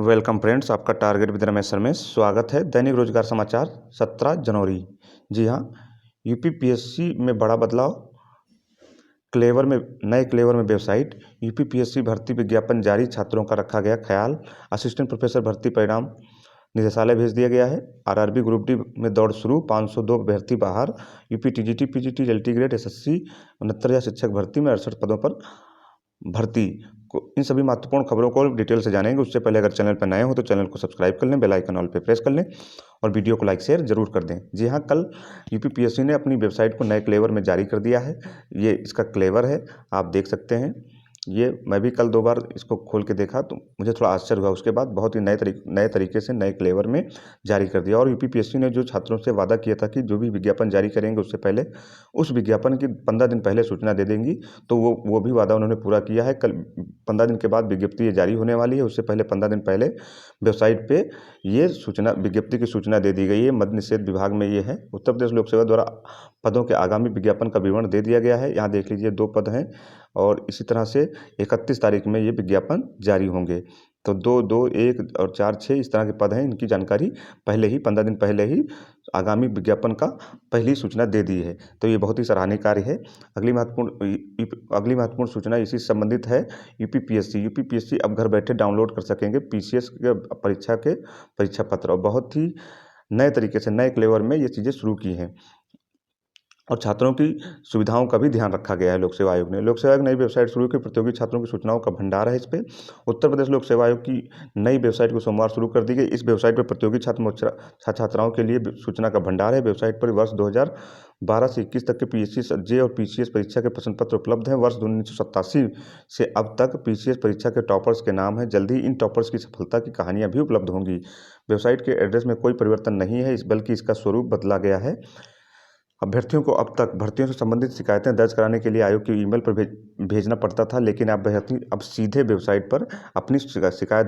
Welcome friends, आपका target with Ramesh sir में स्वागत है। दैनिक रोजगार समाचार 17 जनवरी। जी हाँ, यूपीपीएससी में बड़ा बदलाव। नए क्लेवर में वेबसाइट। यूपीपीएससी भर्ती विज्ञापन जारी, छात्रों का रखा गया ख्याल। असिस्टेंट प्रोफेसर भर्ती परिणाम निदेशालय भेज दिया गया है। आरआरबी ग्रुप डी में दौड़ शुरू, 502 अभ्यर्थी बाहर। UP TGT PGT LT grade SSC 69 शिक्षक भर्ती में 68 पदों पर भर्ती को। इन सभी महत्वपूर्ण खबरों को डिटेल से जानेंगे। उससे पहले अगर चैनल पर नए हो तो चैनल को सब्सक्राइब कर लें, बेल आइकन ऑल पे प्रेस कर लें और वीडियो को लाइक शेयर जरूर कर दें। जी हाँ, कल यूपीपीएससी ने अपनी वेबसाइट को नए क्लेवर में जारी कर दिया है। ये इसका क्लेवर है, आप देख सकते हैं। ये मैं भी कल 2 बार इसको खोल के देखा तो मुझे थोड़ा आश्चर्य हुआ। उसके बाद बहुत ही नए तरीके से नए क्लेवर में जारी कर दिया। और यूपीपीएससी ने जो छात्रों से वादा किया था कि जो भी विज्ञापन जारी करेंगे उससे पहले उस विज्ञापन की 15 दिन पहले सूचना दे देंगी, तो वो भी वादा उन्होंने पूरा किया है। कल 15 दिन के बाद विज्ञप्ति ये जारी होने वाली है। उससे पहले 15 दिन पहले वेबसाइट पे ये विज्ञप्ति की सूचना दे दी गई है। मद्य निषेध विभाग में ये है। उत्तर प्रदेश लोक सेवा द्वारा पदों के आगामी विज्ञापन का विवरण दे दिया गया है। यहाँ देख लीजिए 2 पद हैं और इसी तरह से 31 तारीख में ये विज्ञापन जारी होंगे। तो 2, 2, 1 और 4, 6 इस तरह के पद हैं। इनकी जानकारी पहले ही 15 दिन पहले ही आगामी विज्ञापन का पहली सूचना दे दी है। तो ये बहुत ही सराहनीय कार्य है। अगली महत्वपूर्ण सूचना इसी से संबंधित है। यूपीपीएससी अब घर बैठे डाउनलोड कर सकेंगे पीसीएस के परीक्षा पत्र। और बहुत ही नए तरीके से नए क्लेवर में ये चीज़ें शुरू की हैं और छात्रों की सुविधाओं का भी ध्यान रखा गया है लोक सेवा आयोग ने। लोक सेवा आयोग नई वेबसाइट शुरू की, प्रतियोगी छात्रों की सूचनाओं का भंडार है इस पर। उत्तर प्रदेश लोक सेवा आयोग की नई वेबसाइट को सोमवार शुरू कर दी गई। इस वेबसाइट पर प्रतियोगी छात्राओं के लिए सूचना का भंडार है। वेबसाइट पर वर्ष 2012 से 21 तक के पीएससी जे और पीसीएस परीक्षा के प्रश्न पत्र उपलब्ध हैं। वर्ष 1987 से अब तक पीसीएस परीक्षा के टॉपर्स के नाम हैं। जल्द ही इन टॉपर्स की सफलता की कहानियाँ भी उपलब्ध होंगी। वेबसाइट के एड्रेस में कोई परिवर्तन नहीं है, बल्कि इसका स्वरूप बदला गया है। अभ्यर्थियों को अब तक भर्तियों से संबंधित शिकायतें दर्ज कराने के लिए आयोग की ईमेल पर भेजना पड़ता था, लेकिन अब सीधे वेबसाइट पर अपनी शिकायत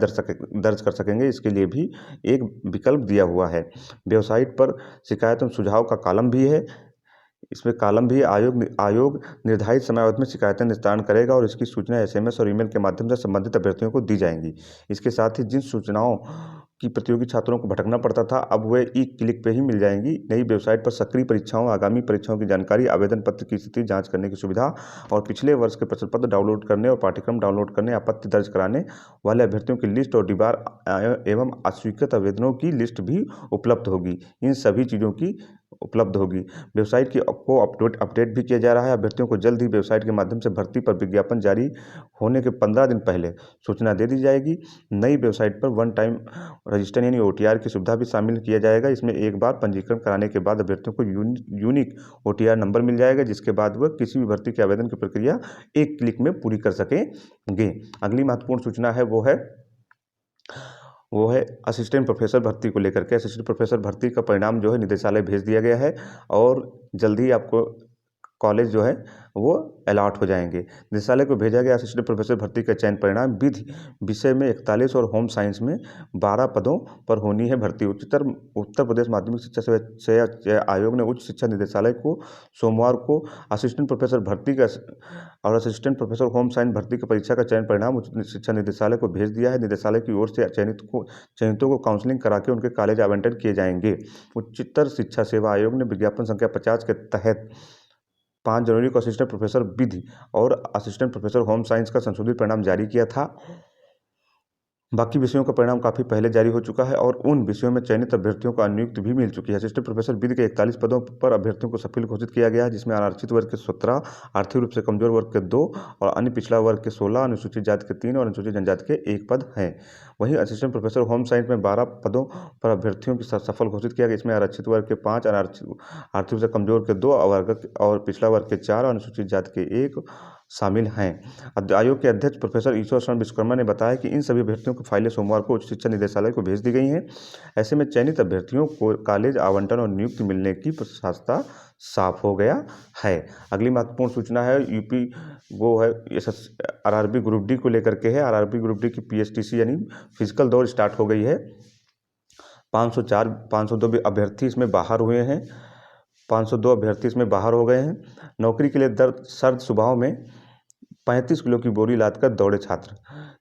दर्ज कर सकेंगे। इसके लिए भी एक विकल्प दिया हुआ है। वेबसाइट पर शिकायत एवं सुझाव का कॉलम भी है। इसमें कॉलम भी आयोग निर्धारित समयावधि में शिकायतें निस्तारण करेगा और इसकी सूचना एसएमएस और ईमेल के माध्यम से संबंधित अभ्यर्थियों को दी जाएंगी। इसके साथ ही जिन सूचनाओं की प्रतियोगी छात्रों को भटकना पड़ता था, अब वे एक क्लिक पे ही मिल जाएंगी। नई वेबसाइट पर सक्रिय परीक्षाओं, आगामी परीक्षाओं की जानकारी, आवेदन पत्र की स्थिति जांच करने की सुविधा और पिछले वर्ष के प्रश्न पत्र डाउनलोड करने और पाठ्यक्रम डाउनलोड करने, आपत्ति दर्ज कराने वाले अभ्यर्थियों की लिस्ट और डिबार एवं अस्वीकृत आवेदनों की लिस्ट भी उपलब्ध होगी। इन सभी चीज़ों की उपलब्ध होगी। वेबसाइट को अपडेट भी किया जा रहा है। अभ्यर्थियों को जल्द ही वेबसाइट के माध्यम से भर्ती पर विज्ञापन जारी होने के 15 दिन पहले सूचना दे दी जाएगी। नई वेबसाइट पर वन टाइम रजिस्टर यानी ओटीआर की सुविधा भी शामिल किया जाएगा। इसमें एक बार पंजीकरण कराने के बाद अभ्यर्थियों को यूनिक ओटीआर नंबर मिल जाएगा, जिसके बाद वह किसी भी भर्ती के आवेदन की प्रक्रिया एक क्लिक में पूरी कर सकेंगे। अगली महत्वपूर्ण सूचना है वो है असिस्टेंट प्रोफेसर भर्ती को लेकर के। असिस्टेंट प्रोफेसर भर्ती का परिणाम जो है निदेशालय भेज दिया गया है और जल्द ही आपको कॉलेज जो है वो अलॉट हो जाएंगे। निदेशालय को भेजा गया असिस्टेंट प्रोफेसर भर्ती का चयन परिणाम। विधि विषय में 41 और होम साइंस में 12 पदों पर होनी है भर्ती। उत्तर प्रदेश माध्यमिक शिक्षा सेवा आयोग ने उच्च शिक्षा निदेशालय को सोमवार को असिस्टेंट प्रोफेसर भर्ती का और असिस्टेंट प्रोफेसर होम साइंस भर्ती की परीक्षा का चयन परिणाम उच्च शिक्षा निदेशालय को भेज दिया है। निदेशालय की ओर से चयनितों को काउंसलिंग करा के उनके कॉलेज आवंटन किए जाएंगे। उच्चतर शिक्षा सेवा आयोग ने विज्ञापन संख्या 50 के तहत 5 जनवरी को असिस्टेंट प्रोफेसर विधि और असिस्टेंट प्रोफेसर होम साइंस का संशोधित परिणाम जारी किया था। बाकी विषयों का परिणाम काफ़ी पहले जारी हो चुका है और उन विषयों में चयनित अभ्यर्थियों को नियुक्ति भी मिल चुकी है। असिस्टेंट प्रोफेसर विधि के 41 पदों पर अभ्यर्थियों को सफल घोषित किया गया है, जिसमें आरक्षित वर्ग के 17, आर्थिक रूप से कमजोर वर्ग के 2 और अन्य पिछड़ा वर्ग के 16, अनुसूचित जाति के 3 और अनुसूचित जनजाति के 1 पद हैं। वहीं असिस्टेंट प्रोफेसर होम साइंस में 12 पदों पर अभ्यर्थियों की सफल घोषित किया गया। इसमें आरक्षित वर्ग के 5, आर्थिक रूप से कमजोर के 2 और पिछड़ा वर्ग के 4 और अनुसूचित जाति के 1 शामिल हैं। आयोग के अध्यक्ष प्रोफेसर ईश्वर शरण विश्वकर्मा ने बताया कि इन सभी अभ्यर्थियों की फाइलें सोमवार को उच्च शिक्षा निदेशालय को भेज दी गई हैं। ऐसे में चयनित अभ्यर्थियों को कॉलेज आवंटन और नियुक्ति मिलने की रास्ता साफ हो गया है। अगली महत्वपूर्ण सूचना है आरआरबी ग्रुप डी को लेकर के है। आरआरबी ग्रुप डी की पीएसटीसी यानी फिजिकल दौड़ स्टार्ट हो गई है। 502 अभ्यर्थी इसमें बाहर हुए हैं। 502 अभ्यर्थी इसमें बाहर हो गए हैं। नौकरी के लिए सर्द सुबहों में 35 किलो की बोरी लादकर दौड़े छात्र।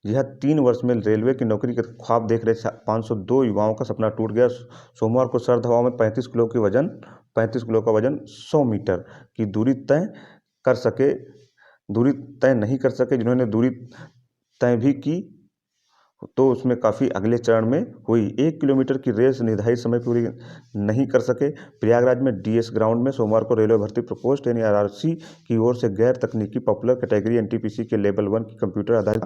जी हाँ, 3 वर्ष में रेलवे की नौकरी के ख्वाब देख रहे 502 युवाओं का सपना टूट गया। सोमवार को सर्द हवा में 35 किलो का वजन 100 मीटर की कर सके दूरी तय नहीं कर सके। जिन्होंने दूरी तय भी की तो उसमें काफ़ी अगले चरण में हुई। 1 किलोमीटर की रेस निर्धारित समय पूरी नहीं कर सके। प्रयागराज में डीएस ग्राउंड में सोमवार को रेलवे भर्ती प्रकोष्ठ यानी आरआरसी की ओर से गैर तकनीकी पॉपुलर कैटेगरी एनटीपीसी के लेवल 1 की कंप्यूटर आधारित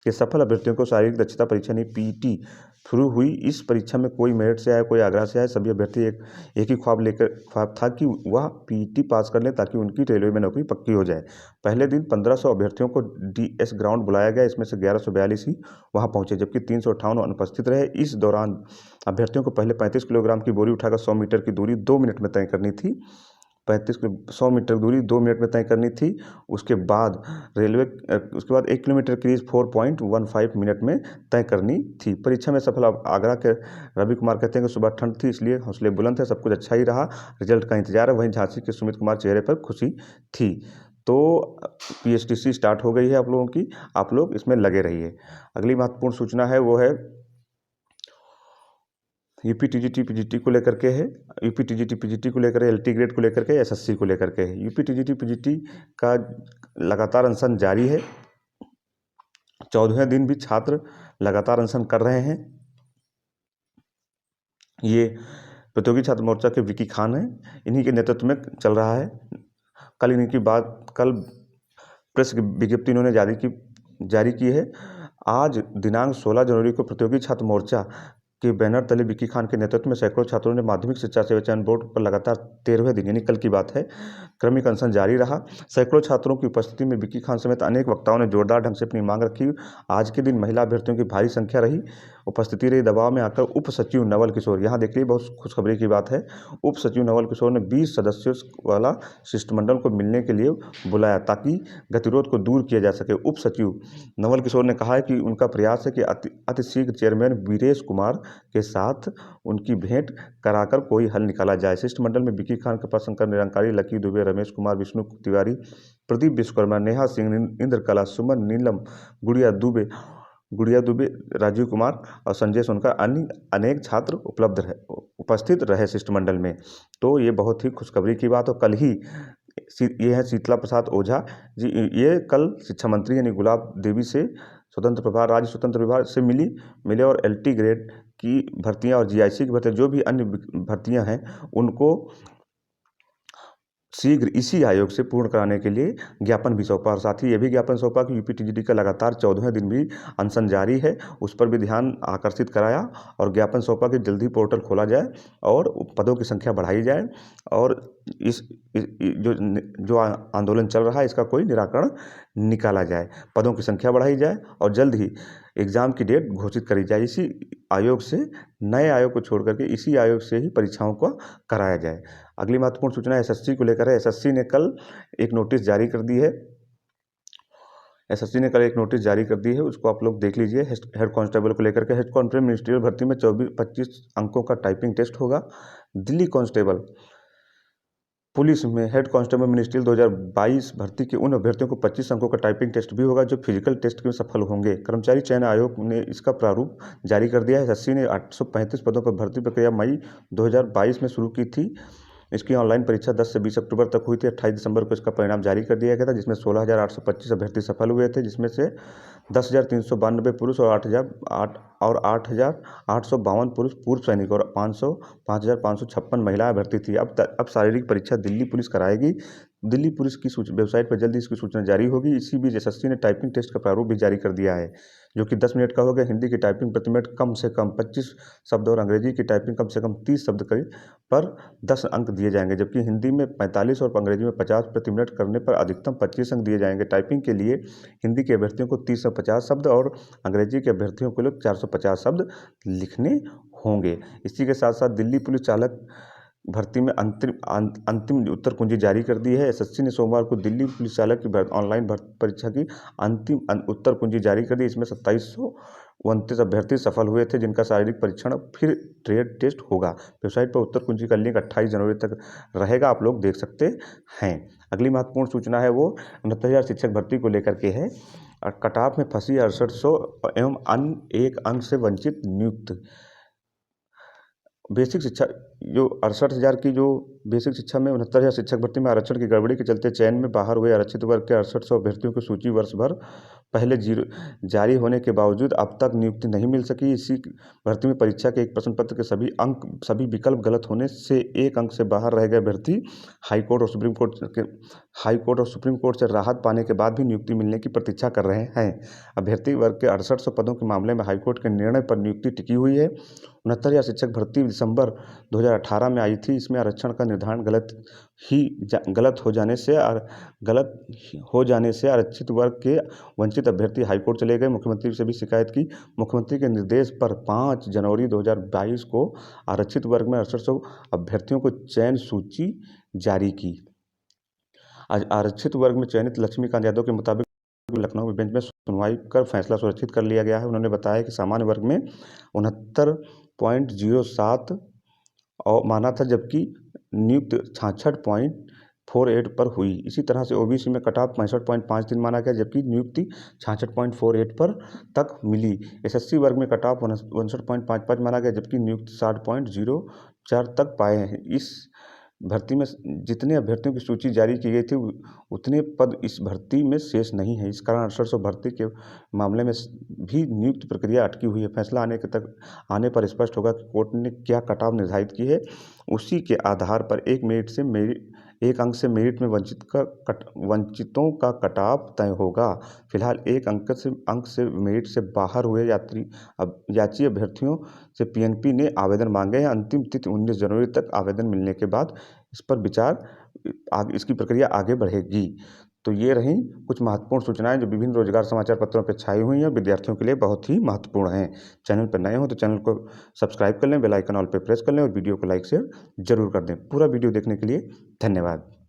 के सफल अभ्यर्थियों को शारीरिक दक्षता परीक्षा यानी पीईटी शुरू हुई। इस परीक्षा में कोई मेरठ से आया, कोई आगरा से आया, सभी अभ्यर्थी एक ही ख्वाब था कि वह पीईटी पास कर लें ताकि उनकी रेलवे में नौकरी पक्की हो जाए। पहले दिन 1500 अभ्यर्थियों को डीएस ग्राउंड बुलाया गया। इसमें से 1142 ही वहां पहुंचे, जबकि 358 अनुपस्थित रहे। इस दौरान अभ्यर्थियों को पहले 35 किलोग्राम की बोरी उठाकर 100 मीटर की दूरी 2 मिनट में तय करनी थी। 100 मीटर दूरी 2 मिनट में तय करनी थी। उसके बाद 1 किलोमीटर की रेस 4.15 मिनट में तय करनी थी। परीक्षा में सफल आगरा के रवि कुमार कहते हैं कि सुबह ठंड थी, इसलिए हौसले बुलंद थे, सब कुछ अच्छा ही रहा, रिजल्ट का इंतजार है। वहीं झांसी के सुमित कुमार चेहरे पर खुशी थी। तो पीएसटीसी स्टार्ट हो गई है आप लोगों की, आप लोग इसमें लगे रहिए। अगली महत्वपूर्ण सूचना है वो है यूपी टीजीटी पीजीटी को लेकर के है। यूपी टीजीटी पीजीटी को लेकर, एलटी ग्रेड को लेकर के, एसएससी को लेकर के है। यूपी टीजीटी पीजीटी का लगातार अनशन जारी है। 14वें दिन भी छात्र लगातार अनशन कर रहे हैं। ये प्रतियोगी छात्र मोर्चा के विकी खान हैं, इन्हीं के नेतृत्व में चल रहा है। कल प्रेस विज्ञप्ति इन्होंने जारी की है। आज दिनांक 16 जनवरी को प्रतियोगी छात्र मोर्चा के बैनर तले विकी खान के नेतृत्व में सैकड़ों छात्रों ने माध्यमिक शिक्षा सेवा चयन बोर्ड पर लगातार 13वें दिन यानी कल की बात है क्रमिक अनशन जारी रहा। सैकड़ों छात्रों की उपस्थिति में विकी खान समेत अनेक वक्ताओं ने जोरदार ढंग से अपनी मांग रखी। आज के दिन महिला अभ्यर्थियों की भारी संख्या रही, उपस्थिति रही। दबाव में आकर उप सचिव नवल किशोर, यहाँ देखिए बहुत खुशखबरी की बात है, उप सचिव नवल किशोर ने 20 सदस्यों वाला शिष्टमंडल को मिलने के लिए बुलाया ताकि गतिरोध को दूर किया जा सके। उप सचिव नवल किशोर ने कहा है कि उनका प्रयास है कि अतिशीघ्र चेयरमैन वीरेश कुमार के साथ उनकी भेंट कराकर कोई हल निकाला जाए। शिष्टमंडल में विकी खान, कृपा शंकर निरंकारी, लकी दुबे, रमेश कुमार, विष्णु तिवारी, प्रदीप विश्वकर्मा, नेहा सिंह, इंद्रकला, सुमन, नीलम, गुड़िया दुबे, राजीव कुमार और संजय सोनकर, अन्य अनेक छात्र उपस्थित रहे शिष्टमंडल में। तो ये बहुत ही खुशखबरी की बात। और कल ही ये है शीतला प्रसाद ओझा जी, ये कल शिक्षा मंत्री यानी गुलाब देवी से राज्य स्वतंत्र विभाग से मिले और एलटी ग्रेड की भर्तियां और जीआईसी की भर्तियां, जो भी अन्य भर्तियां हैं, उनको शीघ्र इसी आयोग से पूर्ण कराने के लिए ज्ञापन भी सौंपा। और साथ ही ये भी ज्ञापन सौंपा कि यूपी टीजीटी का लगातार 14वें दिन भी अनशन जारी है, उस पर भी ध्यान आकर्षित कराया और ज्ञापन सौंपा कि जल्दी पोर्टल खोला जाए और पदों की संख्या बढ़ाई जाए और इस जो आंदोलन चल रहा है इसका कोई निराकरण निकाला जाए, पदों की संख्या बढ़ाई जाए और जल्द ही एग्ज़ाम की डेट घोषित करी जाए। इसी आयोग से, नए आयोग को छोड़ करके इसी आयोग से ही परीक्षाओं को कराया जाए। अगली महत्वपूर्ण सूचना एसएससी को लेकर है। एसएससी ने कल एक नोटिस जारी कर दी है। उसको आप लोग देख लीजिए। हेड कांस्टेबल को लेकर के, हेड कांस्टेबल मिनिस्ट्रियल भर्ती में 25 अंकों का टाइपिंग टेस्ट होगा। दिल्ली कांस्टेबल पुलिस में हेड कांस्टेबल मिनिस्ट्रियल 2022 भर्ती के उन अभ्यर्थियों को 25 अंकों का टाइपिंग टेस्ट भी होगा जो फिजिकल टेस्ट में सफल होंगे। कर्मचारी चयन आयोग ने इसका प्रारूप जारी कर दिया है। एसएससी ने 835 पदों पर भर्ती प्रक्रिया मई 2022 में शुरू की थी। इसकी ऑनलाइन परीक्षा 10 से 20 अक्टूबर तक हुई थी। 28 दिसंबर को इसका परिणाम जारी कर दिया गया था, जिसमें 16,825 अभ्यर्थी सफल हुए थे, जिसमें से 10,392 पुरुष और 8,852 पुरुष पूर्व सैनिक और 5,556 महिला अभ्यर्थी थी। अब शारीरिक परीक्षा दिल्ली पुलिस कराएगी। दिल्ली पुलिस की वेबसाइट पर जल्दी इसकी सूचना जारी होगी। इसी बीच एसएससी ने टाइपिंग टेस्ट का प्रारूप भी जारी कर दिया है, जो कि 10 मिनट का होगा। हिंदी की टाइपिंग प्रति मिनट कम से कम 25 शब्द और अंग्रेजी की टाइपिंग कम से कम 30 शब्द पर 10 अंक दिए जाएंगे, जबकि हिंदी में 45 और अंग्रेजी में 50 प्रति मिनट करने पर अधिकतम 25 अंक दिए जाएंगे। टाइपिंग के लिए हिंदी के अभ्यर्थियों को 350 शब्द और अंग्रेजी के अभ्यर्थियों को 450 शब्द लिखने होंगे। इसी के साथ साथ दिल्ली पुलिस चालक भर्ती में अंतिम उत्तर कुंजी जारी कर दी है। एसएससी ने सोमवार को दिल्ली पुलिस चालक की ऑनलाइन परीक्षा की अंतिम उत्तर कुंजी जारी कर दी। इसमें 2729 अभ्यर्थी सफल हुए थे, जिनका शारीरिक परीक्षण फिर ट्रेड टेस्ट होगा। वेबसाइट पर उत्तर कुंजी का लिंक 28 जनवरी तक रहेगा, आप लोग देख सकते हैं। अगली महत्वपूर्ण सूचना है वो 69,000 शिक्षक भर्ती को लेकर के है। कट ऑफ में फंसी 6800 एवं अन्य एक अंक से वंचित नियुक्त। बेसिक शिक्षा जो 68,000 की जो बेसिक शिक्षा में 69,000 शिक्षक भर्ती में आरक्षण की गड़बड़ी के चलते चयन में बाहर हुए आरक्षित वर्ग के 6800 अभ्यर्थियों की सूची वर्ष भर पहले जारी होने के बावजूद अब तक नियुक्ति नहीं मिल सकी। इसी भर्ती में परीक्षा के एक प्रश्न पत्र के सभी विकल्प गलत होने से एक अंक से बाहर रह गए अभ्यर्थी हाईकोर्ट और सुप्रीम कोर्ट से राहत पाने के बाद भी नियुक्ति मिलने की प्रतीक्षा कर रहे हैं। अभ्यर्थी वर्ग के 6800 पदों के मामले में हाईकोर्ट के निर्णय पर नियुक्ति टिकी हुई है। 69,000 शिक्षक भर्ती दिसंबर 2018 में आई थी। इसमें आरक्षण का निर्धारण गलत हो जाने से आरक्षित वर्ग के वंचित अभ्यर्थी हाईकोर्ट चले गए। मुख्यमंत्री से भी शिकायत की। मुख्यमंत्री के निर्देश पर 5 जनवरी 2022 को आरक्षित वर्ग में 6800 अभ्यर्थियों को चयन सूची जारी की। आज आरक्षित वर्ग में चयनित लक्ष्मीकांत यादव के मुताबिक लखनऊ बेंच में सुनवाई कर फैसला सुरक्षित कर लिया गया है। उन्होंने बताया कि सामान्य वर्ग में 69.07 और माना था, जबकि नियुक्त 66.48 पर हुई। इसी तरह से ओबीसी में कट ऑफ 65.53 माना गया, जबकि नियुक्ति 66.48 पर तक मिली। एसएससी वर्ग में कट ऑफ 59.55 माना गया, जबकि नियुक्ति 60.04 तक पाए हैं। इस भर्ती में जितने अभ्यर्थियों की सूची जारी की गई थी उतने पद इस भर्ती में शेष नहीं है। इस कारण 6800 भर्ती के मामले में भी नियुक्ति प्रक्रिया अटकी हुई है। फैसला आने पर स्पष्ट होगा कि कोर्ट ने क्या कट ऑफ निर्धारित की है। उसी के आधार पर एक अंक से मेरिट में वंचितों का कट ऑफ तय होगा। फिलहाल एक अंक से मेरिट से बाहर हुए याची अभ्यर्थियों से पीएनपी ने आवेदन मांगे हैं। अंतिम तिथि 19 जनवरी तक आवेदन मिलने के बाद इस पर इसकी प्रक्रिया आगे बढ़ेगी। तो ये रही कुछ महत्वपूर्ण सूचनाएं जो विभिन्न रोजगार समाचार पत्रों पर छाई हुई हैं, विद्यार्थियों के लिए बहुत ही महत्वपूर्ण हैं। चैनल पर नए हो तो चैनल को सब्सक्राइब कर लें, बेल आइकन ऑल पे प्रेस कर लें और वीडियो को लाइक शेयर जरूर कर दें। पूरा वीडियो देखने के लिए धन्यवाद।